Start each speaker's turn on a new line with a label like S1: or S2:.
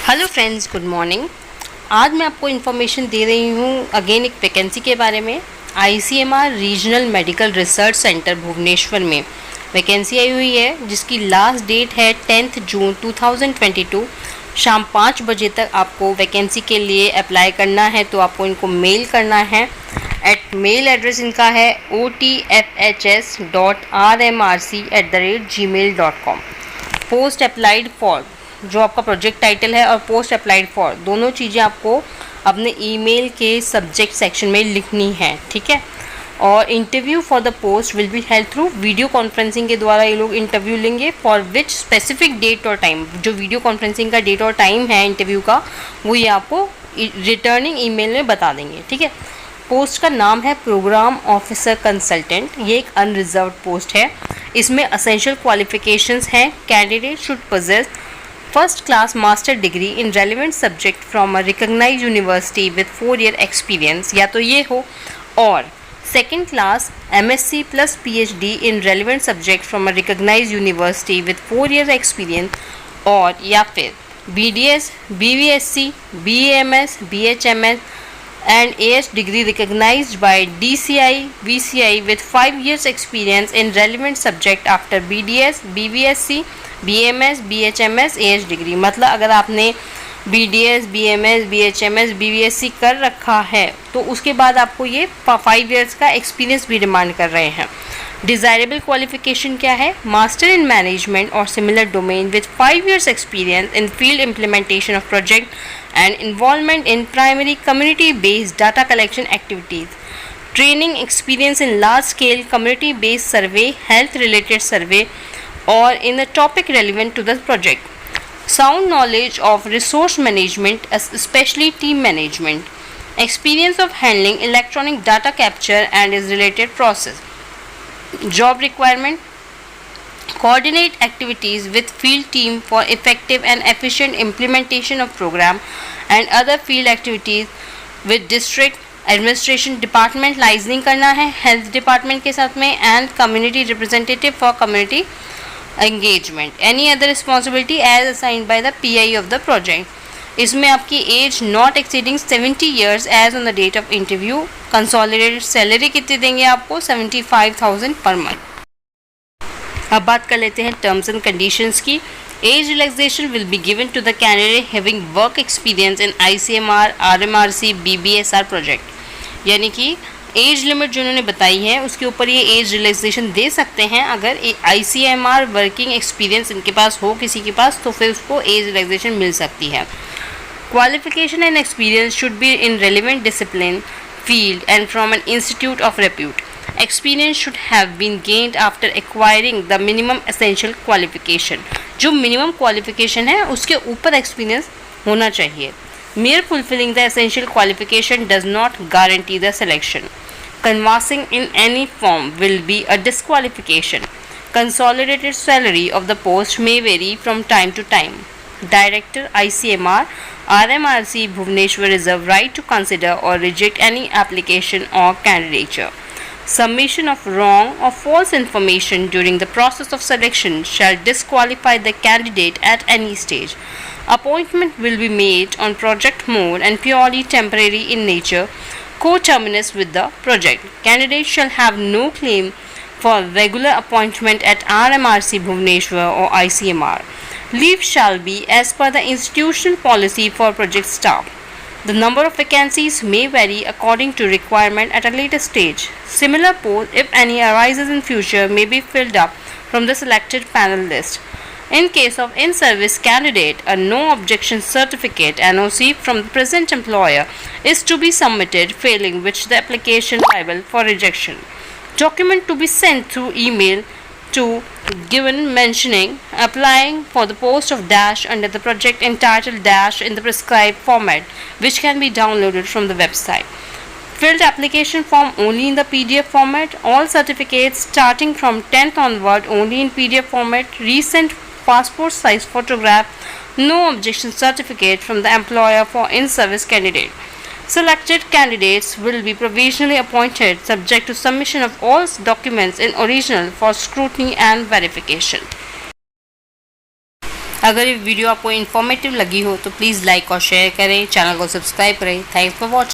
S1: Hello friends, good morning. आज मैं आपको इन्फॉर्मेशन दे रही हूँ अगेन एक वैकेंसी के बारे में। ICMR regional medical research centre Bhubaneswar में वैकेंसी आई हुई है, जिसकी लास्ट डेट है 10 जून 2022। शाम 5 बजे तक आपको वैकेंसी के लिए अप्लाई करना है, तो आपको इनको मेल करना है। मेल एड्रेस इनका है otfhs.rmrc@gmail.com। पोस्ट अप्लाइड फॉर जो आपका प्रोजेक्ट टाइटल है और पोस्ट अप्लाइड फॉर दोनों चीज़ें आपको अपने ईमेल के सब्जेक्ट सेक्शन में लिखनी है, ठीक है। और interview for the post will be held through video conferencing के द्वारा ये लोग इंटरव्यू लेंगे, फॉर विच स्पेसिफिक डेट और टाइम। जो वीडियो कॉन्फ्रेंसिंग का डेट और टाइम है इंटरव्यू का, वो ये आपको रिटर्निंग ईमेल में बता देंगे, ठीक है। पोस्ट का नाम है प्रोग्राम ऑफिसर कंसल्टेंट। ये एक अनरिजर्व्ड पोस्ट है। इसमें असेंशियल क्वालिफिकेशंस हैं। Candidate should possess first class master degree in relevant subject from a recognized university with 4 year experience, या तो ये हो, और second class MSc plus PhD in relevant subject from a recognized university with 4 year experience, और या फिर BDS, BVSc, BAMS, BHMS and AS degree recognized by DCI, VCI with 5 years experience in relevant subject after BDS, BVSc, BMS, BHMS, AS degree. मतलब अगर आपने BDS, BMS, BHMS, BVSc कर रखा है तो उसके बाद आपको ये 5 इयर्स का एक्सपीरियंस भी डिमांड कर रहे हैं। डिज़ायरेबल क्वालिफिकेशन क्या है? मास्टर इन मैनेजमेंट और similar domain with 5 years experience in field implementation of project and involvement in primary community-based data collection activities, training experience in large-scale community-based survey, health-related survey, or in a topic relevant to the project. Sound knowledge of resource management, especially team management, experience of handling electronic data capture and its related process. Job requirement: coordinate activities with field team for effective and efficient implementation of program and other field activities with district administration department liaising करना है health department के साथ में, and community representative for community engagement. Any other responsibility as assigned by the PI of the project. इसमें आपकी age not exceeding 70 years age on the date of interview. Consolidated salary कितनी देंगे आपको? 75,000 per month. अब बात कर लेते हैं टर्म्स एंड कंडीशंस की। Age relaxation will be given to the candidate having work experience in ICMR, RMRC, BBSR project. यानी कि एज लिमिट जो उन्होंने बताई है उसके ऊपर ये एज रिलैक्सेशन दे सकते हैं। अगर आईसीएमआर वर्किंग एक्सपीरियंस इनके पास हो किसी के पास, तो फिर उसको एज रिलैक्सेशन मिल सकती है। Qualification and experience should be in relevant discipline field and from an institute of repute. Experience should have been gained after acquiring the minimum essential qualification. जो minimum qualification है उसके ऊपर experience होना चाहिए। Mere fulfilling the essential qualification does not guarantee the selection. Canvassing in any form will be a disqualification. Consolidated salary of the post may vary from time to time. Director ICMR RMRC Bhubaneswar reserve right to consider or reject any application or candidature. Submission of wrong or false information during the process of selection shall disqualify the candidate at any stage. Appointment will be made on project mode and purely temporary in nature, coterminous with the project. Candidates shall have no claim for regular appointment at RMRC Bhubaneswar or ICMR. Leave shall be as per the institutional policy for project staff. The number of vacancies may vary according to requirement at a later stage. Similar posts, if any arises in future, may be filled up from the selected panel list. In case of in-service candidate, a no objection certificate (NOC) from the present employer is to be submitted, failing which the application liable for rejection. Document to be sent through email to given mentioning applying for the post of dash under the project entitled dash in the prescribed format, which can be downloaded from the website. Filled application form only in the PDF format. All certificates starting from 10th onward only in PDF format. Recent passport size photograph. No objection certificate from the employer for in-service candidate. Selected candidates will be provisionally appointed subject to submission of all documents in original for scrutiny and verification. अगर ये video आपको informative लगी हो तो please like और share करें, channel को subscribe करें। Thanks for watching.